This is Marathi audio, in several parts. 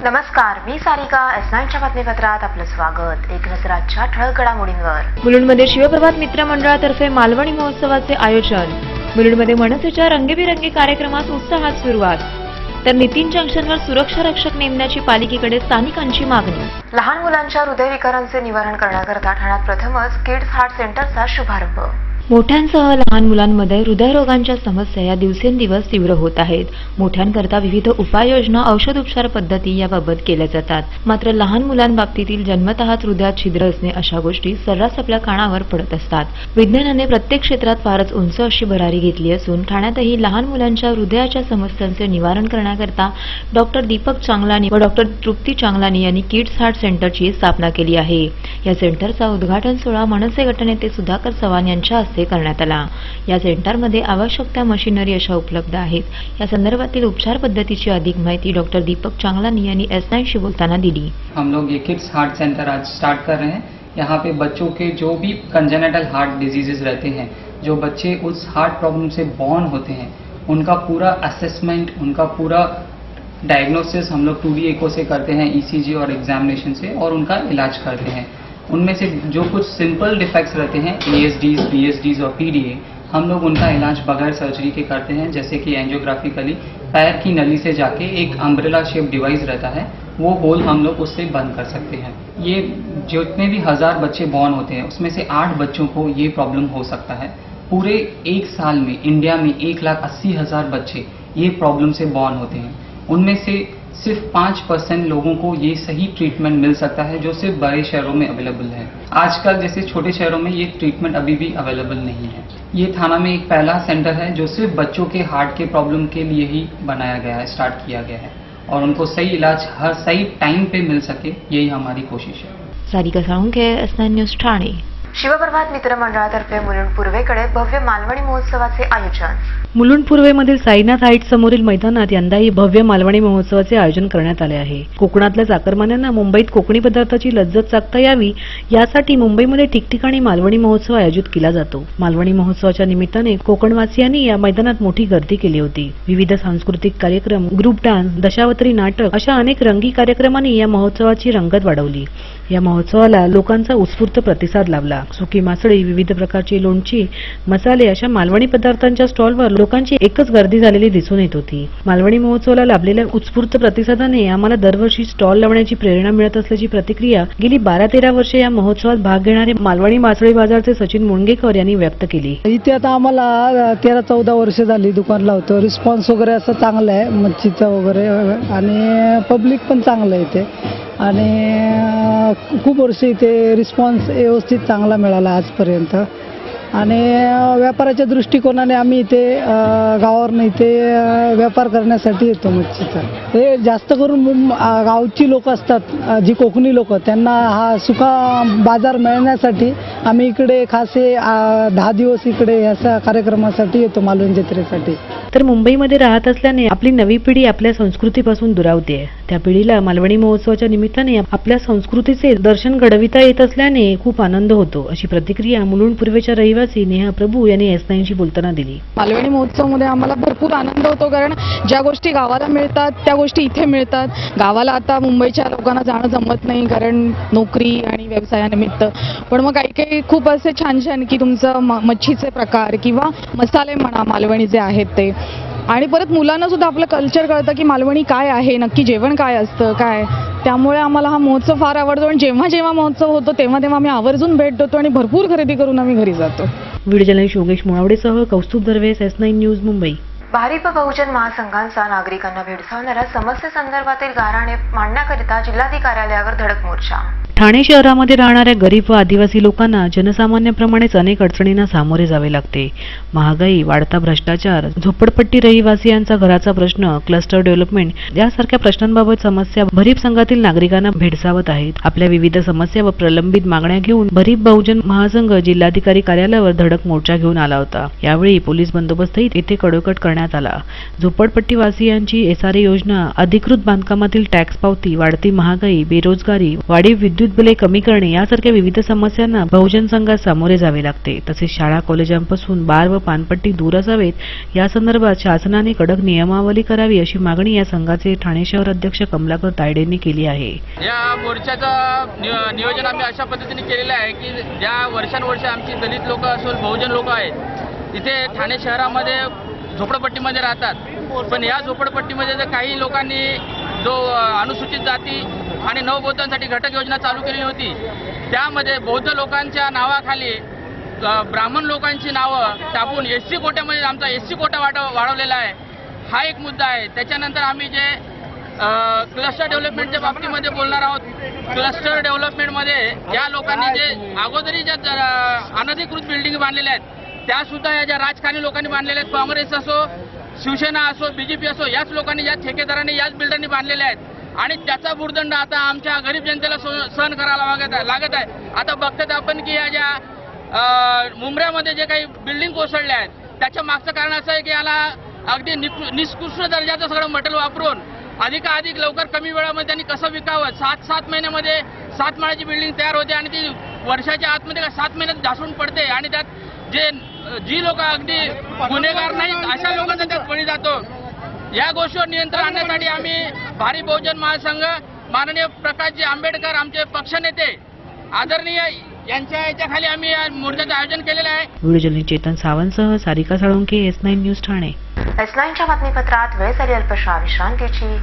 नमस्कार, मी सारिका. S9च्या बातमीपत्रात आपलं स्वागत. एक नजर आजच्या ठळक घडामोडींवर. मुलुंडमध्ये शिवप्रभात मित्र मंडळातर्फे मालवणी महोत्सवाचे आयोजन. मुलुंडमध्ये मनसेच्या रंगीबेरंगी कार्यक्रमास उत्साहात सुरुवात. तर नितीन जंक्शनवर सुरक्षा रक्षक नेमण्याची पालिकेकडे स्थानिकांची मागणी. लहान मुलांच्या हृदयविकारांचे निवारण करण्याकरता ठाण्यात प्रथमच किड्स हार्ट सेंटरचा शुभारंभ. मोठ्यांसह लहान मुलांमध्ये हृदयरोगांच्या समस्या या दिवसेंदिवस तीव्र होत आहेत. मोठ्यांकरता विविध उपाययोजना, औषध उपचार पद्धती याबाबत केल्या जातात. मात्र लहान मुलांबाबतीतील जन्मतःच हृदयात छिद्र असणे अशा गोष्टी सर्रास आपल्या कानावर पडत असतात. विज्ञानाने प्रत्येक क्षेत्रात फारच उंच अशी भरारी घेतली असून ठाण्यातही लहान मुलांच्या हृदयाच्या समस्यांचे निवारण करण्याकरता डॉक्टर दीपक चांगलानी व डॉक्टर तृप्ती चांगलानी यांनी किड्स हार्ट सेंटरची स्थापना केली आहे. या सेंटरचा उद्घाटन सोहळा मनसे गटनेते सुधाकर चव्हाण यांच्या करण्यात आला. या सेंटरमध्ये आवश्यक त्या मशिनरी अशा उपलब्ध आहेत. या संदर्भातील उपचार पद्धतीची अधिक माहिती डॉक्टर दीपक चांगलानी यांनी S9शी बोलताना दिली. हम लोग ये किड्स हार्ट सेंटर आज स्टार्ट कर रहे हैं. यहाँ पे बच्चों के जो भी कंजेनिटल हार्ट डिजीजेस रहते हैं, जो बच्चे उस हार्ट प्रॉब्लम से बॉर्न होते हैं, उनका पूरा असेसमेंट, उनका पूरा डायग्नोसिस हम लोग 2D एको से करते हैं, ECG और एग्जामिनेशन से, और उनका इलाज करते हैं. उनमें से जो कुछ सिंपल डिफेक्ट्स रहते हैं, ASDs, BSDs और PDA, हम लोग उनका इलाज बगैर सर्जरी के करते हैं. जैसे कि एंजियोग्राफिकली पैर की नली से जाके एक अम्ब्रेला शेप डिवाइस रहता है, वो होल हम लोग उससे बंद कर सकते हैं. ये जितने भी 1000 बच्चे बॉर्न होते हैं उसमें से 8 बच्चों को ये प्रॉब्लम हो सकता है. पूरे एक साल में इंडिया में 1,80,000 बच्चे ये प्रॉब्लम से बॉर्न होते हैं. उनमें से सिर्फ 5% लोगों को ये सही ट्रीटमेंट मिल सकता है, जो सिर्फ बड़े शहरों में अवेलेबल है. आजकल जैसे छोटे शहरों में ये ट्रीटमेंट अभी भी अवेलेबल नहीं है. ये थाना में एक पहला सेंटर है जो सिर्फ बच्चों के हार्ट के प्रॉब्लम के लिए ही बनाया गया है, स्टार्ट किया गया है, और उनको सही इलाज हर सही टाइम पे मिल सके, यही हमारी कोशिश है. Sarika Salunkhe, S9 news Thane. शिवप्रभात मित्र मंडळातर्फे मुलुंड पूर्वेकडे भव्य मालवणी महोत्सवाचे आयोजन. मुलुंड पूर्वेमधील साईनाथ हाईट्स समोरील मैदानात यंदाही भव्य मालवणी महोत्सवाचे आयोजन करण्यात आले आहे. कोकणातल्या चाकरमान्यांना मुंबईत कोकणी पदार्थाची लज्जत चाखता यावी यासाठी मुंबईमध्ये ठिकठिकाणी मालवणी महोत्सव आयोजित केला जातो. मालवणी महोत्सवाच्या निमित्ताने कोकणवासियांनी या मैदानात मोठी गर्दी केली होती. विविध सांस्कृतिक कार्यक्रम, ग्रुप डान्स, दशावतारी नाटक अशा अनेक रंगी कार्यक्रमांनी या महोत्सवाची रंगत वाढवली. या महोत्सवाला लोकांचा उत्स्फूर्त प्रतिसाद लाभला. सुकी मासळी, विविध प्रकारची लोणची, मसाले अशा मालवणी पदार्थांच्या स्टॉलवर लोकांची एकच गर्दी झालेली दिसून येत होती. मालवणी महोत्सवाला लाभलेल्या उत्स्फूर्त प्रतिसादाने आम्हाला दरवर्षी स्टॉल लावण्याची प्रेरणा मिळत असल्याची प्रतिक्रिया गेली 12-13 वर्षे या महोत्सवात भाग घेणारे मालवणी मासळी बाजारचे सचिन मुणगेकर यांनी व्यक्त केली. इथे आता आम्हाला 13-14 वर्ष झाली दुकान लावतो. रिस्पॉन्स वगैरे असं चांगलं आहे, मच्छीचा वगैरे, आणि पब्लिक पण चांगलं आहे इथे, आणि खूप वर्ष इथे रिस्पॉन्स व्यवस्थित चांगला मिळाला आजपर्यंत. आणि व्यापाराच्या दृष्टिकोनाने आम्ही इथे गावावरून इथे व्यापार करण्यासाठी येतो मच्छीचा. हे जास्त करून गावची लोक असतात, जी कोकणी लोक, त्यांना हा सुका बाजार मिळण्यासाठी आम्ही इकडे खासे 10 दिवस इकडे अशा कार्यक्रमासाठी येतो, मालवण जत्रेसाठी. तर मुंबईमध्ये राहत असल्याने आपली नवी पिढी आपल्या संस्कृतीपासून दुरावते. त्या पिढीला मालवणी महोत्सवाच्या निमित्ताने आपल्या संस्कृतीचे दर्शन घडविता येत असल्याने खूप आनंद होतो, अशी प्रतिक्रिया मुलुंड पूर्वेच्या रहिवासी नेहा प्रभू यांनी S9शी बोलताना दिली. मालवणी महोत्सवामध्ये आम्हाला भरपूर आनंद होतो, कारण ज्या गोष्टी गावाला मिळतात त्या गोष्टी इथे मिळतात. गावाला आता मुंबईच्या लोकांना जाणं जमत नाही, कारण नोकरी आणि व्यवसायानिमित्त. पण मग काही खूप असे छान छान की तुमचं मच्छीचे प्रकार किंवा मसाले म्हणा मालवणी जे आहेत ते, आणि परत मुलांना सुद्धा आपलं कल्चर कळतं की मालवणी काय आहे, नक्की जेवण काय असतं काय. त्यामुळे आम्हाला हा महोत्सव फार आवडतो, आणि जेव्हा जेव्हा महोत्सव होतो तेव्हा तेव्हा आम्ही आवर्जून भेट देतो आणि भरपूर खरेदी करून आम्ही घरी जातो. व्हिडिओ जर्नलिस्ट योगेश मुळावडेसह कौस्तुभ दरवेस, S9 न्यूज, मुंबई. भारिप बहुजन महासंघाचा नागरिकांना भेडसावणाऱ्या समस्येसंदर्भातील गाऱ्हाणे मांडण्याकरिता जिल्हाधिकारी कार्यालयावर धडक मोर्चा. ठाणे शहरामध्ये राहणाऱ्या गरीब व आदिवासी लोकांना जनसामान्याप्रमाणेच अनेक अडचणींना सामोरे जावे लागते. महागाई, वाढता भ्रष्टाचार, झोपडपट्टी रहिवासियांचा घराचा प्रश्न, क्लस्टर डेव्हलपमेंट यासारख्या प्रश्नांबाबत समस्या भरीप संघातील नागरिकांना भेडसावत आहेत. आपल्या विविध समस्या व प्रलंबित मागण्या घेऊन भरीप बहुजन महासंघ जिल्हाधिकारी कार्यालयावर धडक मोर्चा घेऊन आला होता. यावेळी पोलीस बंदोबस्तही येथे कडोकट करण्यात आला. झोपडपट्टीवासियांची SRA योजना, अधिकृत बांधकामातील टॅक्स पावती, वाढती महागाई, बेरोजगारी, वाढीव विद्युत विद्युत बिले कमी करणे यासारख्या विविध समस्यांना बहुजन संघास सामोरे जावे लागते. तसेच शाळा कॉलेजांपासून बार व पानपट्टी दूर असावेत या संदर्भात शासनाने कडक नियमावली करावी अशी मागणी या संघाचे ठाणे शहर अध्यक्ष कमलाकर तायडेंनी केली आहे. या मोर्चाचं नियोजन आम्ही अशा पद्धतीने केलेलं आहे की ज्या वर्षानुवर्षे आमची दलित लोक असो बहुजन लोक आहेत इथे ठाणे शहरामध्ये झोपडपट्टीमध्ये राहतात. पण या झोपडपट्टीमध्ये जर काही लोकांनी जो अनुसूचित जाती आणि नवबौद्धांसाठी घटक योजना चालू केली होती त्यामध्ये बौद्ध लोकांच्या नावाखाली ब्राह्मण लोकांची नावं टाकून SC कोट्यामध्ये आमचा SC कोटा वाढवलेला आहे. हा एक मुद्दा आहे. त्याच्यानंतर आम्ही जे क्लस्टर डेव्हलपमेंटच्या बाबतीमध्ये बोलणार आहोत. क्लस्टर डेव्हलपमेंटमध्ये ज्या लोकांनी जे अगोदरी ज्या अनधिकृत बिल्डिंग बांधलेल्या आहेत त्या सुद्धा या ज्या राजकारणी लोकांनी बांधलेल्या आहेत, काँग्रेस असो शिवसेना असो BJP असो, याच लोकांनी या ठेकेदारांनी याच बिल्डरनी बांधलेल्या आहेत आणि त्याचा भुर्दंड आता आमच्या गरीब जनतेला सहन करायला लागत आहे. आता बघतात आपण की या ज्या मुंबऱ्यामध्ये जे काही बिल्डिंग कोसळल्या आहेत त्याच्या मागचं कारण असं आहे की याला अगदी निकृष्ट दर्जाचं सगळं मटेरियल वापरून अधिकाधिक लवकर कमी वेळामध्ये त्यांनी कसं विकावं. 7 महिन्यामध्ये 7 माळ्याची बिल्डिंग तयार होते आणि ती वर्षाच्या आतमध्ये 7 महिन्यात ढासळून पडते आणि त्यात जी लोक अगदी गुन्हेगार नाहीत अशा लोकांचा त्यात बळी जातो. या गोष्टीवर नियंत्रण आणण्यासाठी आम्ही भारी बहुजन महासंघ माननीय प्रकाशजी आंबेडकर आमचे पक्षनेते आदरणीय यांच्या याच्याखाली आम्ही या मोर्चाचं आयोजन केलेलं आहे. व्हिडिओ जर्नलिस्ट चेतन सावंतसह सारिका साळुंके S9 न्यूज ठाणे. S9च्या बातमीपत्रात वेळ झाली अल्पशा विश्रांतीची.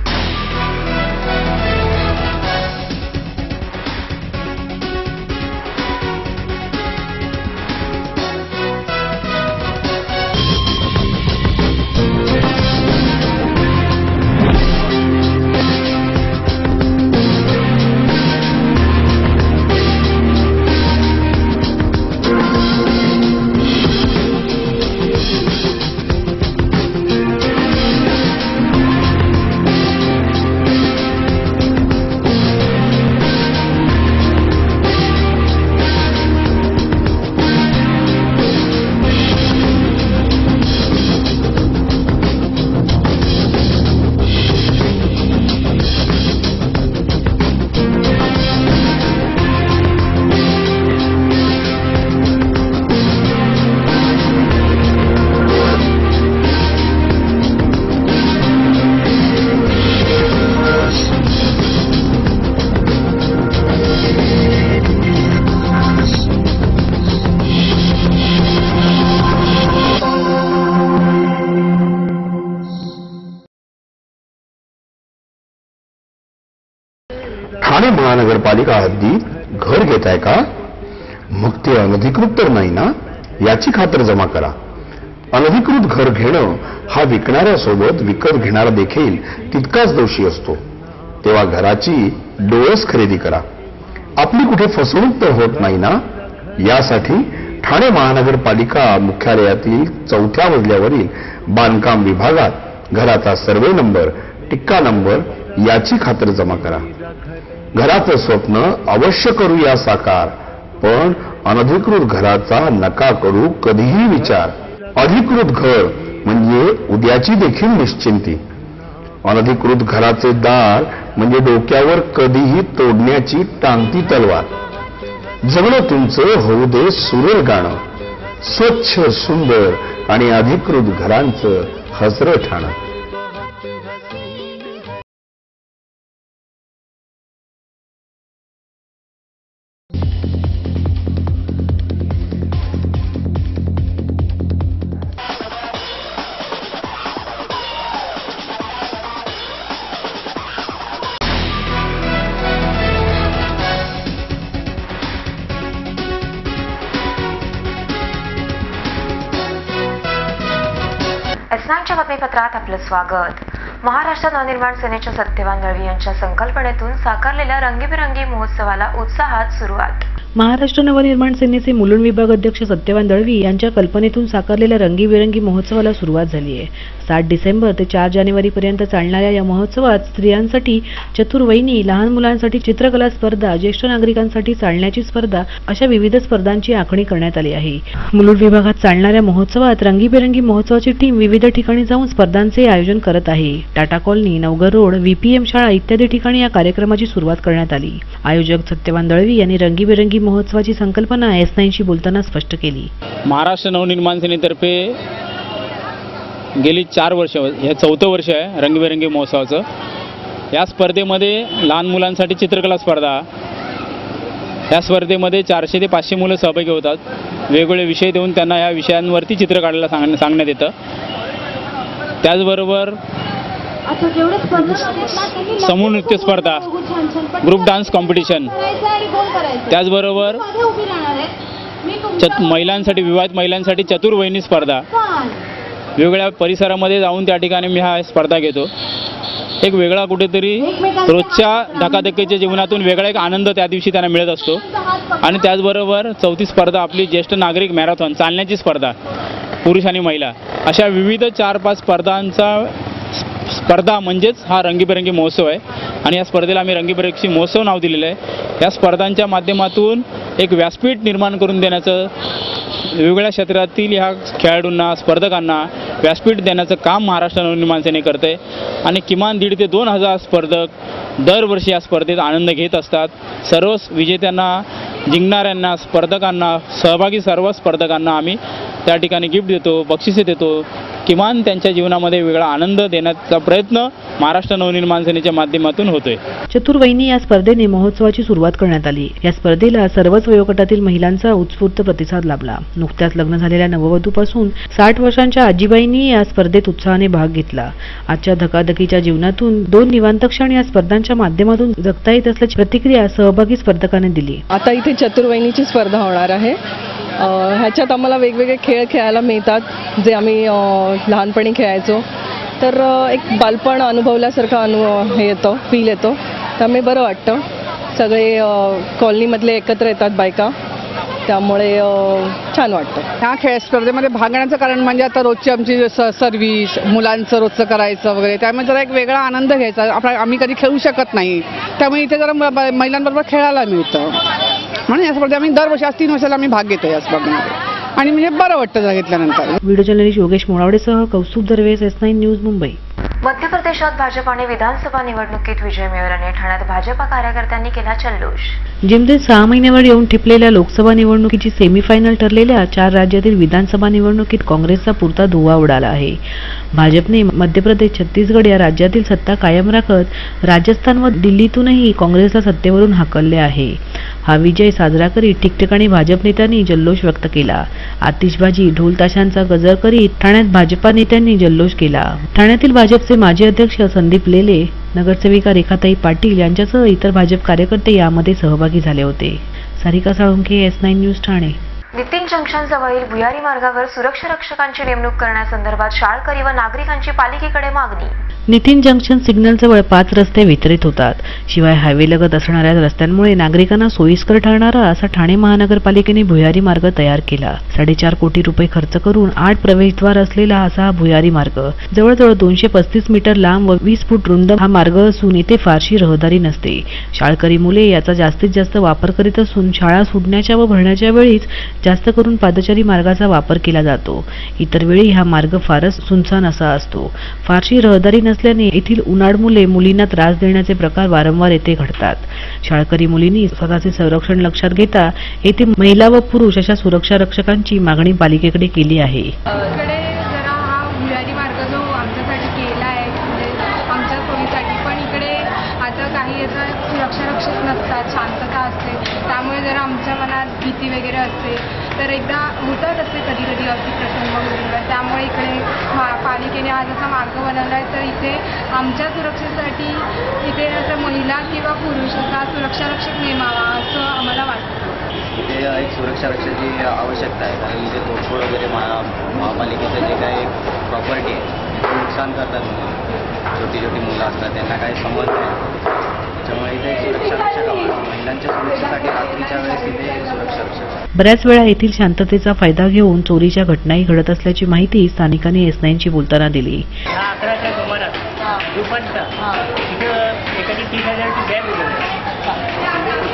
ठाणे महानगरपालिका हद्दीत घर घेताय का? मग ते अनधिकृत तर नाही ना याची खातर जमा करा. अनधिकृत घर घेणं हा विकणाऱ्यासोबत विकत घेणारा देखील तितकाच दोषी असतो. तेव्हा घराची डोळस खरेदी करा. आपली कुठे फसवणूक तर होत नाही ना यासाठी ठाणे महानगरपालिका मुख्यालयातील 4थ्या मजल्यावरील बांधकाम विभागात घराचा सर्वे नंबर, टिक्का नंबर याची खातर जमा करा. घराचं स्वप्न अवश्य करूया साकार, पण अनधिकृत घराचा नका करू कधीही विचार. अधिकृत घर म्हणजे उद्याची देखील निश्चिंती. अनधिकृत घराचे दार म्हणजे डोक्यावर कधीही तोडण्याची टांगती तलवार. जगणं तुमचं होऊ दे सुरेल गाणं, स्वच्छ सुंदर आणि अधिकृत घरांचं हसरं ठाणं. S9च्या बातमीपत्रात आपलं स्वागत. महाराष्ट्र नवनिर्माण सेनेच्या सत्यवान दळवी यांच्या संकल्पनेतून साकारलेल्या रंगीबेरंगी महोत्सवाला उत्साहात सुरुवात. महाराष्ट्र नवनिर्माण सेनेचे मुलुंड विभाग अध्यक्ष सत्यवान दळवी यांच्या कल्पनेतून साकारलेल्या रंगीबेरंगी महोत्सवाला सुरुवात झाली आहे. 7 डिसेंबर ते 4 जानेवारी पर्यंत चालणाऱ्या या महोत्सवात स्त्रियांसाठी चतुर्वयनी, लहान मुलांसाठी चित्रकला स्पर्धा, ज्येष्ठ नागरिकांसाठी चालण्याची स्पर्धा अशा विविध स्पर्धांची आखणी करण्यात आली आहे. मुलुंड विभागात चालणाऱ्या महोत्सवात रंगीबेरंगी महोत्सवाची टीम विविध ठिकाणी जाऊन स्पर्धांचे आयोजन करत आहे. Tata colony, Navghar road, VPM शाळा इत्यादी ठिकाणी या कार्यक्रमाची सुरुवात करण्यात आली. आयोजक सत्यवान दळवी यांनी रंगीबेरंगी महोत्सवाची संकल्पना S9शी बोलताना स्पष्ट केली. महाराष्ट्र नवनिर्माण सेनेतर्फे गेली 4 वर्ष, हे 4थं वर्ष आहे रंगीबेरंगी महोत्सवाचं. या स्पर्धेमध्ये लहान मुलांसाठी चित्रकला स्पर्धा, या स्पर्धेमध्ये 400 ते 500 मुलं सहभागी होतात. वेगवेगळे विषय देऊन त्यांना या विषयांवरती चित्र काढायला सांगण्यात येतं. त्याचबरोबर समूह नृत्य स्पर्धा, ग्रुप डान्स कॉम्पिटिशन, त्याचबरोबर महिलांसाठी, विवाहित महिलांसाठी चतुर्वयनी स्पर्धा. वेगवेगळ्या परिसरामध्ये जाऊन त्या ठिकाणी मी हा स्पर्धा घेतो. एक वेगळा कुठेतरी रोजच्या धकाधकीच्या जीवनातून वेगळा एक आनंद त्या दिवशी त्यांना मिळत असतो. आणि त्याचबरोबर 4थी स्पर्धा आपली ज्येष्ठ नागरिक मॅरेथॉन, चालण्याची स्पर्धा, पुरुष आणि महिला, अशा विविध 4-5 स्पर्धा म्हणजेच हा रंगीबेरंगी महोत्सव आहे. आणि या स्पर्धेला आम्ही रंगीबेरंगी महोत्सव नाव दिलेलं आहे. या स्पर्धांच्या माध्यमातून एक व्यासपीठ निर्माण करून देण्याचं, वेगवेगळ्या क्षेत्रातील ह्या खेळाडूंना, स्पर्धकांना व्यासपीठ देण्याचं काम महाराष्ट्र नवनिर्माण सेने करते. आणि किमान 1,500 ते 2,000 स्पर्धक दरवर्षी या स्पर्धेत आनंद घेत असतात. सर्व विजेत्यांना, जिंकणाऱ्यांना, स्पर्धकांना, सहभागी सर्व स्पर्धकांना आम्ही त्या ठिकाणी गिफ्ट देतो, बक्षिसे देतो. किमान त्यांच्या जीवनामध्ये वेगळा आनंद देण्याचा प्रयत्न महाराष्ट्र नवनिर्माण सेनेच्या माध्यमातून होतोय. चतुर्वयनी या स्पर्धेने महोत्सवाची सुरुवात करण्यात आली. या स्पर्धेला सर्वच वयोगटातील महिलांचा उत्स्फूर्त प्रतिसाद लाभला. नुकत्याच लग्न झालेल्या नववधूपासून 60 वर्षांच्या आजीबाईंनी या स्पर्धेत उत्साहाने भाग घेतला. आजच्या धकाधकीच्या जीवनातून 2 निवांत क्षण या स्पर्धांच्या माध्यमातून जगता येत असल्याची प्रतिक्रिया सहभागी स्पर्धकांनी दिली. आता इथे चतुर्वयनीची स्पर्धा होणार आहे. ह्याच्यात आम्हाला वेगवेगळे खेळ खेळायला मिळतात जे आम्ही लहानपणी खेळायचो. तर एक बालपण अनुभवल्यासारखं येतो, फील येतो. त्यामुळे बरं वाटतं. सगळे कॉलनीमधले एकत्र येतात बायका, त्यामुळे छान वाटतं. ह्या खेळ स्पर्धेमध्ये भाग घेण्याचं कारण म्हणजे आता रोजची आमची सर्व्हिस, मुलांचं रोजचं करायचं वगैरे, त्यामुळे जरा एक वेगळा आनंद घ्यायचा. आम्ही कधी खेळू शकत नाही, त्यामुळे इथे जरा महिलांबरोबर खेळायला मिळतं. म्हणून या स्पर्धेत आम्ही दरवर्षी, आज 3 वर्षाला आम्ही भाग घेतो या स्पर्धेमध्ये. आणि म्हणजे बरं वाटतं घेतल्यानंतर. व्हिडिओ जर्नलिस्ट योगेश मोरावडेसह कौस्तुभ दर्वे, S9 न्यूज, मुंबई. मध्य प्रदेशात भाजपाने विधानसभा निवडणुकीत विजय मिळवल्याने ठाण्यात भाजपा कार्यकर्त्यांनी केला जल्लोष. जेमतेम 6 महिन्यावर येऊन ठिपलेल्या लोकसभा निवडणुकीची सेमीफायनल ठरलेल्या 4 राज्यातील विधानसभा निवडणुकीत काँग्रेसचा पुरता धुव्वा उडाला आहे. भाजपने मध्य प्रदेश, छत्तीसगड या राज्यातील सत्ता कायम राखत राजस्थान व दिल्लीतूनही काँग्रेसला सत्तेवरून हाकलले आहे. हा विजय साजरा करीत ठिकठिकाणी भाजप नेत्यांनी जल्लोष व्यक्त केला. आतिषबाजी, ढोल ताशांचा गजर करीत ठाण्यात भाजपा नेत्यांनी जल्लोष केला. ठाण्यातील भाजपचे माजी अध्यक्ष संदीप लेले, नगरसेविका रेखाताई पाटील यांच्यासह इतर भाजप कार्यकर्ते यामध्ये सहभागी झाले होते. Sarika Salunkhe, S9 news, Thane. Nitin junction जवळील भुयारी मार्गावर सुरक्षा रक्षकांची नेमणूक करण्यासंदर्भात शाळकरी व नागरिकांची पालिकेकडे मागणी. नितीन जंक्शन सिग्नलजवळ 5 रस्ते वितरित होतात. शिवाय हायवेलगत असणाऱ्या रस्त्यांमुळे नागरिकांना सोयीस्कर ठरणारा असा ठाणे महानगरपालिकेने भुयारी मार्ग तयार केला. 4.5 कोटी रुपये खर्च करून 8 प्रवेशद्वार असलेला असा हा भुयारी मार्ग जवळजवळ 235 मीटर लांब व 20 फूट रुंद हा मार्ग असून येथे फारशी रहदारी नसते. शाळकरी मुले याचा जास्तीत जास्त वापर करीत असून शाळा सुटण्याच्या व भरण्याच्या वेळीच जास्त करून पादचारी मार्गाचा वापर केला जातो. इतर वेळी हा मार्ग फारच सुनसान असा असतो. फारशी रहदारी नसल्याने येथील उन्हाळ मुले मुलींना त्रास देण्याचे प्रकार वारंवार येथे घडतात. शाळकरी मुलींनी स्वतःचे संरक्षण लक्षात घेता येथे महिला व पुरुष अशा सुरक्षा रक्षकांची मागणी पालिकेकडे केली आहे. सुरक्षा रक्षक नसतात, शांतता असते, त्यामुळे जरा आमच्या मनात भीती वगैरे असते. तर एकदा होतात असते कधी कधी अगदी प्रसंग वगैरे. त्यामुळे इकडे पालिकेने आज असा मार्ग बनवला आहे. तर इथे आमच्या सुरक्षेसाठी इथे असं महिला किंवा पुरुष असा सुरक्षा रक्षक नेमावा असं आम्हाला वाटतं. इथे एक सुरक्षा रक्षकाची आवश्यकता आहे, कारण इथे तोडफोड वगैरे महापालिकेचं जे काही प्रॉपर्टी आहे नुकसान करतात. छोटी छोटी मुलं असतात, त्यांना काही समज नाही. त्याच्यामुळे इथे सुरक्षा रक्षक हवा. महिलांच्या सुरक्षेसाठी रात्रीच्या वेळेस इथे सुरक्षा रक्षक. बऱ्याच वेळा येथील शांततेचा फायदा घेऊन चोरीच्या घटनाही घडत असल्याची माहिती स्थानिकांनी S9ची बोलताना दिली. 11च्या सुमारास दुपारचा तिथं एखादी 30,000ची बॅग उघडली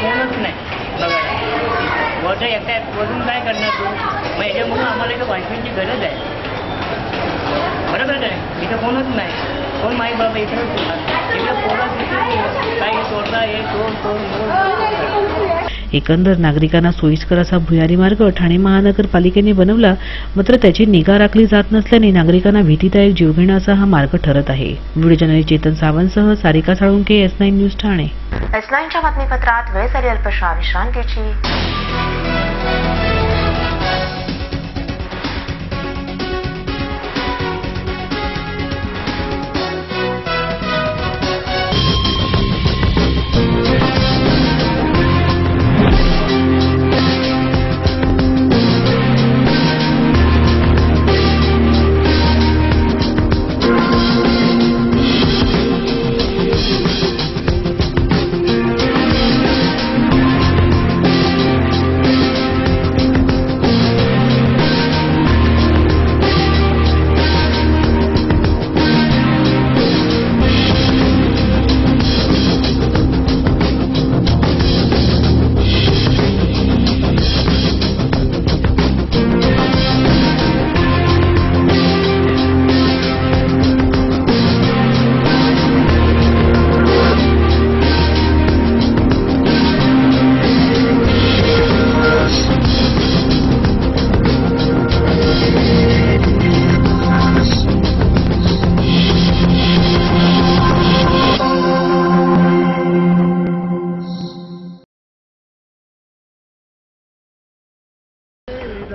कोणच नाही बघायला. वरचं एकट्या वरून काय करणार तू? मग याच्यामुळं आम्हाला इथं वॉचमॅनची गरज आहे. बरोबर आहे, इथं कोणच नाही. कोण माहीत बाबा इथं इकडे पोरं काही चोरता हे एकंदर नागरिकांना सोयीस्कर असा भुयारी मार्ग ठाणे महानगरपालिकेने बनवला, मात्र त्याची निगा राखली जात नसल्याने नागरिकांना भीतीदायक जीवघेणा असा हा मार्ग ठरत आहे. व्हिडिओ जर्नलिस्ट चेतन सावंतसह सारिका साळुंके, S9 न्यूज ठाणे. S9च्या बातमीपत्रात वेळ झाली अल्पशा विश्रांतीची.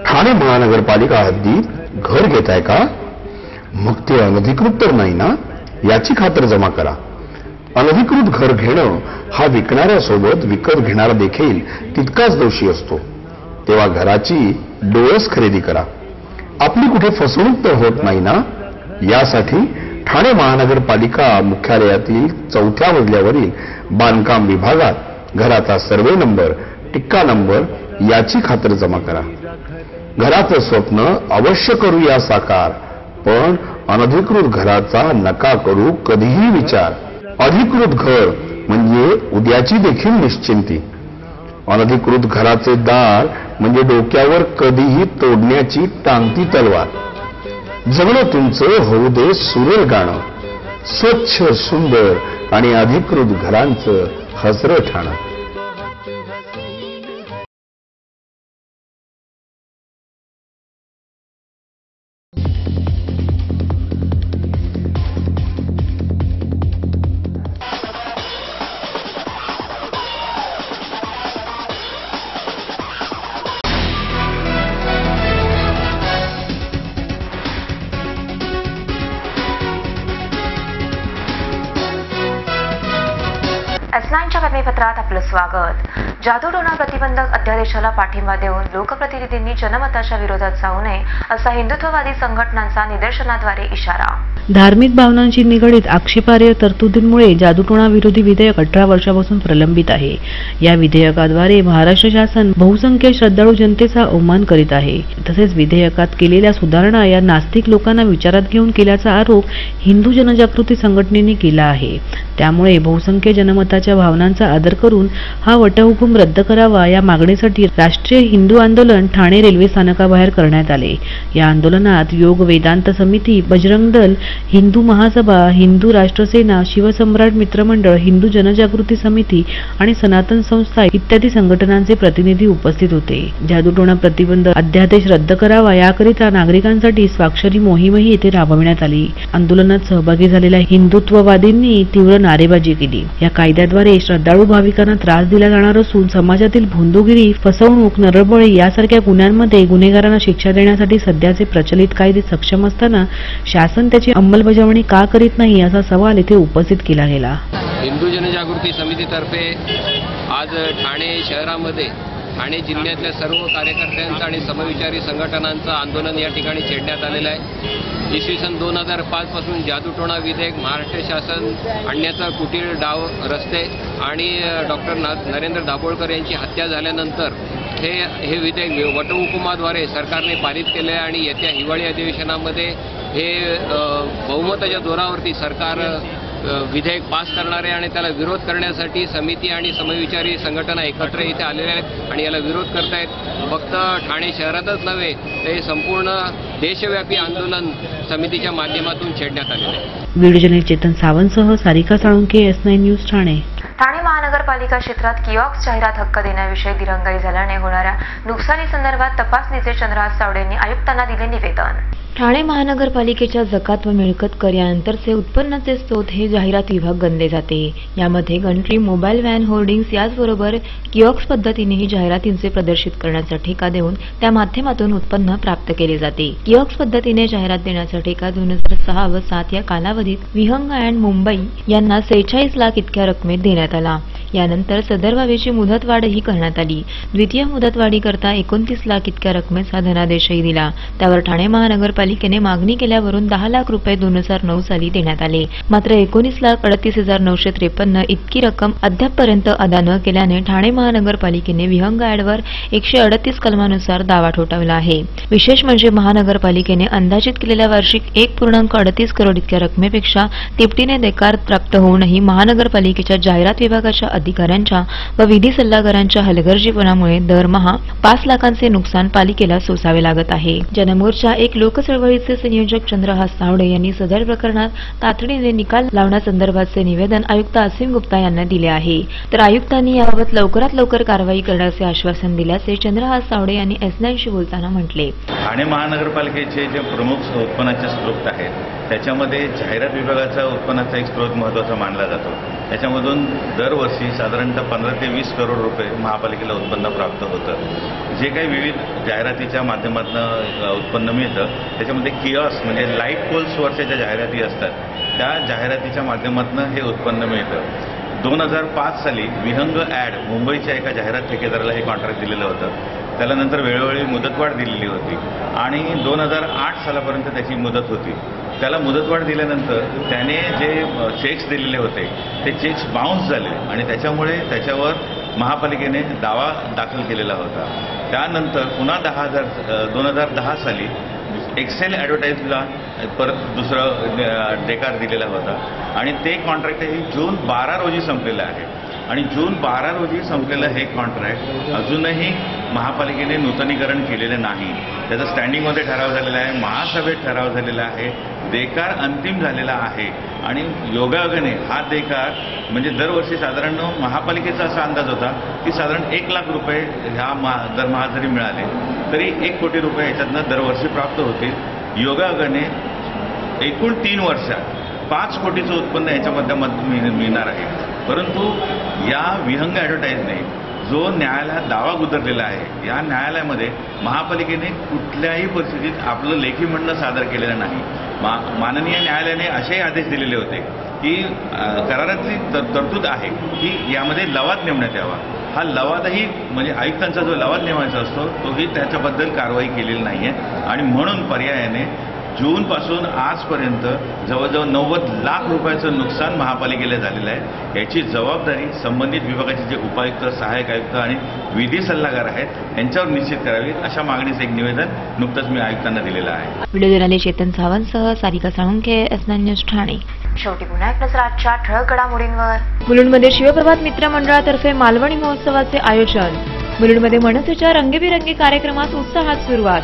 ठाणे महानगरपालिका हद्दीत घर घेताय का? मग ते अनधिकृत तर नाही ना, याची खातर जमा करा. अनधिकृत घर घेणं हा विकणाऱ्यासोबत विकत घेणारा देखील तितकाच दोषी असतो. तेव्हा घराची डोळस खरेदी करा. आपली कुठे फसवणूक तर होत नाही ना, यासाठी ठाणे महानगरपालिका मुख्यालयातील 4थ्या मजल्यावरील बांधकाम विभागात घराचा सर्वे नंबर, टिक्का नंबर याची खातर जमा करा. घराचं स्वप्न अवश्य करूया साकार, पण अनधिकृत घराचा नका करू कधीही विचार. अधिकृत घर म्हणजे उद्याची देखील निश्चिंती. अनधिकृत घराचे दार म्हणजे डोक्यावर कधीही तोडण्याची टांगती तलवार. जगणं तुमचं होऊ दे सुरेल गाणं, स्वच्छ सुंदर आणि अधिकृत घरांचं हसरं ठाणं. S9च्या बातमीपत्रात आपलं स्वागत. जादूटोणा प्रतिबंधक अध्यादेशाला पाठिंबा देऊन लोकप्रतिनिधींनी जनमताच्या विरोधात जाऊ नये असा हिंदुत्ववादी संघटनांचा निदर्शनाद्वारे इशारा. धार्मिक भावनांशी निगडीत आक्षेपार्ह तरतुदींमुळे जादूटोणा विरोधी विधेयक 18 वर्षापासून प्रलंबित आहे. या विधेयकाद्वारे महाराष्ट्र शासन बहुसंख्य श्रद्धाळू जनतेचा अवमान करीत आहे. तसेच विधेयकात केलेल्या सुधारणा या नास्तिक लोकांना विचारात घेऊन केल्याचा आरोप हिंदू जनजागृती संघटनेने केला आहे. त्यामुळे बहुसंख्य जनमताच्या भावनांचा आदर करून हा वटहुकूम रद्द करावा या मागणीसाठी राष्ट्रीय हिंदू आंदोलन ठाणे रेल्वे स्थानकाबाहेर करण्यात आले. या आंदोलनात योग वेदांत समिती, बजरंग दल, हिंदू महासभा, हिंदू राष्ट्रसेना, शिवसम्राट मित्रमंडळ, हिंदू जनजागृती समिती आणि सनातन संस्था इत्यादी संघटनांचे प्रतिनिधी उपस्थित होते. जादूटोणा प्रतिबंध अध्यादेश रद्द करावा याकरिता नागरिकांसाठी स्वाक्षरी मोहीमही येथे राबविण्यात आली. आंदोलनात सहभागी झालेल्या हिंदुत्ववादींनी तीव्र नारेबाजी केली. या कायद्याद्वारे श्रद्धाळू भाविकांना त्रास दिला जाणार असून समाजातील भोंदूगिरी, फसवणूक, नरबळी यासारख्या गुन्ह्यांमध्ये गुन्हेगारांना शिक्षा देण्यासाठी सध्याचे प्रचलित कायदे सक्षम असताना शासन त्याची अंमलबजावणी का करीत नाही असा सवाल येथे उपस्थित केला गेला. हिंदू जनजागृती समितीतर्फे आज ठाणे शहरामध्ये ठाणे जिल्ह्यातल्या सर्व कार्यकर्त्यांचं आणि समविचारी संघटनांचं आंदोलन या ठिकाणी छेडण्यात आलेलं आहे। इसवी सन 2005 पासून जादूटोणा विधेयक महाराष्ट्र शासन आणण्याचा कुटील डाव रचते आणि डॉक्टर नरेंद्र दाभोळकर यांची हत्या झाल्यानंतर हे विधेयक वटहुकुमाद्वारे सरकारने पारित केले आहे आणि येत्या हिवाळी अधिवेशनामध्ये हे बहुमताच्या जोरावरती सरकार विधेयक पास करणारे आणि त्याला विरोध करण्यासाठी समिती आणि समविचारी संघटना एकत्र इथे आलेल्या आहेत आणि याला विरोध करतायत। फक्त ठाणे शहरातच नव्हे तर हे संपूर्ण देशव्यापी आंदोलन समितीच्या माध्यमातून छेडण्यात आलेले आहे। व्हिडिओ जर्नलिस्ट चेतन सावंतसह सारिका साळुंखे, S9 न्यूज ठाणे। ठाणे महानगरपालिका क्षेत्रात किऑस्क जाहिरात हक्क देण्याविषयी दिरंगाई झाल्याने होणाऱ्या नुकसानीसंदर्भात तपासणीचे चंद्रहास तावडे यांनी आयुक्तांना दिले निवेदन। ठाणे महानगरपालिकेच्या जकात व मिळकत कर यानंतरचे उत्पन्नाचे स्रोत हे जाहिरात विभाग गणले जाते। यामध्ये गंटरी, मोबाईल व्हॅन, होर्डिंग्स याचबरोबर किऑस्क पद्धतीनेही जाहिरातींचे प्रदर्शित करण्याचा ठेका देऊन त्या माध्यमातून उत्पन्न प्राप्त केले जाते। किऑस्क पद्धतीने जाहिरात देण्याचा ठेका 2006 व 7 या कालावधीत विहंग अँड मुंबई यांना 46 लाख इतक्या रकमेत देण्यात आला। यानंतर सदर बाबीची मुदतवाढही करण्यात आली। द्वितीय मुदतवाढीकरता 29 लाख इतक्या रकमेचा धनादेशही दिला। त्यावर ठाणे महानगरपालिकेने मागणी केल्यावरून 10 लाख रुपये 2009 साली देण्यात आले। मात्र 19,38,953 इतकी रक्कम अद्यापपर्यंत अदा न केल्याने ठाणे महानगरपालिकेने विहंग ॲडवर 138 कलमानुसार दावा ठोठावला आहे। विशेष म्हणजे महानगरपालिकेने अंदाजित केलेल्या वार्षिक 1.38 करोड इतक्या रकमेपेक्षा तिपटीने देकार प्राप्त होऊनही महानगरपालिकेच्या जाहिरात विभागाच्या अधिकाऱ्यांच्या व विधी सल्लागारांच्या हलगर्जीपणामुळे दरमहा 5 लाखांचे नुकसान पालिकेला सोसावे लागत आहे। जनमोर्चा एक लोकचळवळीचे संयोजक चंद्रहास तावडे यांनी सदर प्रकरणात तातडीने निकाल लावण्यासंदर्भातचे निवेदन आयुक्त असीम गुप्ता यांना दिले आहे। तर आयुक्तांनी याबाबत लवकरात लवकर कारवाई करण्याचे आश्वासन दिल्याचे चंद्रहास तावडे यांनी S9शी बोलताना म्हटले। ठाणे महानगरपालिकेचे जे प्रमुख उत्पन्नाचे स्रोत आहेत त्याच्यामध्ये जाहिरात विभागाचा उत्पन्नाचा एक स्रोत महत्त्वाचा मानला जातो। त्याच्यामधून दरवर्षी साधारणतः 15 ते 20 करोड रुपये महापालिकेला उत्पन्न प्राप्त होतं। जे काही विविध जाहिरातीच्या माध्यमातून उत्पन्न मिळतं त्याच्यामध्ये किऑस्क म्हणजे लाईट पोल्सवरच्या ज्या जाहिराती असतात त्या जाहिरातीच्या माध्यमातून हे उत्पन्न मिळतं। 2005 साली विहंग ॲड मुंबईच्या एका जाहिरात ठेकेदाराला हे कॉन्ट्रॅक्ट दिलेलं होतं। त्याला नंतर वेळोवेळी मुदतवाढ दिलेली होती आणि 2008 सालापर्यंत त्याची मुदत होती। त्याला मुदतवाढ दिल्यानंतर त्याने जे चेक्स दिलेले होते ते चेक्स बाउन्स झाले आणि त्याच्यामुळे त्याच्यावर महापालिकेने दावा दाखल केलेला होता। त्यानंतर पुन्हा 2010 साली एक्सेल ॲडव्हर्टाईजला परत दुसरं डेकार दिलेला होता आणि ते कॉन्ट्रॅक्टही जून 12 रोजी संपलेलं आहे आणि जून 12 रोजी संपलेलं हे कॉन्ट्रॅक्ट अजूनही महापालिकेने नूतनीकरण केलेलं नाही। त्याचा स्टँडिंगमध्ये ठराव झालेला आहे, महासभेत ठराव झालेला आहे, देकार अंतिम झालेला आहे आणि योगायोगाने हा देकार म्हणजे दरवर्षी साधारण महापालिकेचा असा अंदाज होता की साधारण 1 लाख रुपये ह्या दरमहा जरी मिळाले तरी 1 कोटी रुपये ह्याच्यातनं दरवर्षी प्राप्त होतील। योगायोगाने एकूण 3 वर्षात 5 कोटीचं उत्पन्न याच्यामध्ये मिळणार आहे। परंतु या विहंग ॲडव्हर्टाईजने जो न्यायालयात दावा गुदरलेला आहे या न्यायालयामध्ये महापालिकेने कुठल्याही परिस्थितीत आपलं लेखी म्हणणं सादर केलेलं नाही। माननीय न्यायालयाने असेही आदेश दिलेले होते की करारातली तरतूद आहे की यामध्ये लवाद नेमण्यात यावा। हा लवादही म्हणजे आयुक्तांचा जो लवाद नेमायचा असतो तोही त्याच्याबद्दल कारवाई केलेली नाही आहे आणि म्हणून पर्यायाने जूनपासून आजपर्यंत जवळजवळ 90 लाख रुपयाचं नुकसान महापालिकेला झालेलं आहे। याची जबाबदारी संबंधित विभागाचे जे उपायुक्त, सहाय्यक आयुक्त आणि विधी सल्लागार आहेत यांच्यावर निश्चित करावी अशा मागणीचं एक निवेदन नुकतंच मी आयुक्तांना दिलेलं आहे। व्हिडिओ जर्नलिस्ट चेतन सावंतसह सारिका साळुंखे, S9 न्यूज ठाणे। शेवटी पुन्हा एक नजर आजच्या ठळक घडामोडींवर। मुलुंडमध्ये शिवप्रभात मित्र मंडळातर्फे मालवणी महोत्सवाचे आयोजन। मुलुंडमध्ये मनसेच्या रंगीबिरंगी कार्यक्रमास उत्साहात सुरुवात।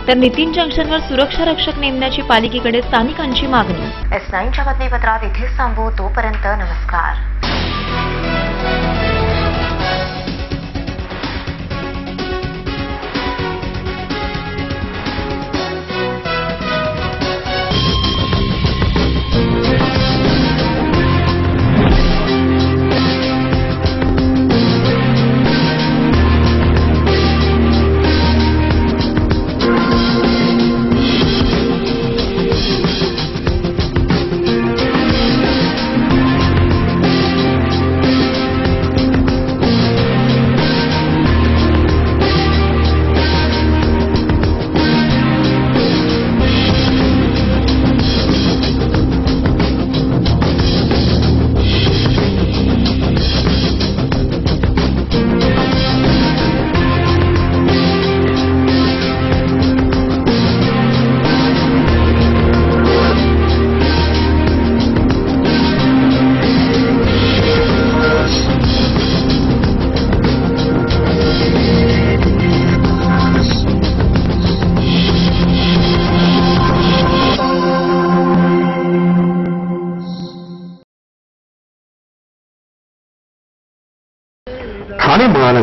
तर नितीन जंक्शनवर सुरक्षा रक्षक नेमण्याची पालिकेकडे स्थानिकांची मागणी। S9च्या बातमीपत्रात इथेच थांबू। तोपर्यंत नमस्कार।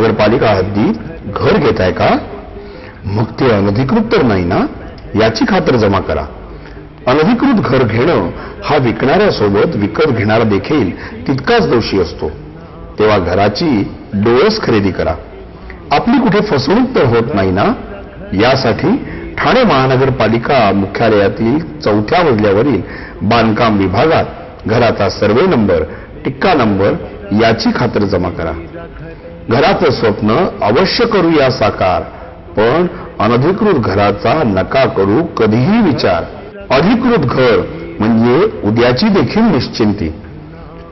महानगरपालिका हद्दीत घर घेताय का? मग ते अनधिकृत तर नाही ना, याची खातर जमा करा. अनधिकृत घर घेणं हा विकणाऱ्यासोबत विकत घेणारा देखील तितकाच दोषी असतो. तेव्हा घराची डोळस खरेदी करा. आपली कुठे फसवणूक तर होत नाही ना, यासाठी ठाणे महानगरपालिका मुख्यालयातील 4थ्या मजल्यावरील बांधकाम विभागात घराचा सर्वे नंबर, टिक्का नंबर याची खातर जमा करा. घराचं स्वप्न अवश्य करूया साकार, पण अनधिकृत घराचा नका करू कधीही विचार. अधिकृत घर म्हणजे उद्याची देखील निश्चिंती.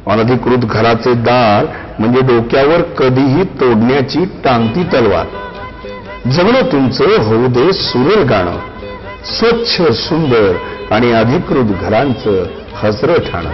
अनधिकृत घराचे दार म्हणजे डोक्यावर कधीही तोडण्याची टांगती तलवार. जगणं तुमचं होऊ दे सुरेल गाणं, स्वच्छ सुंदर आणि अधिकृत घरांचं हसरं ठाणं.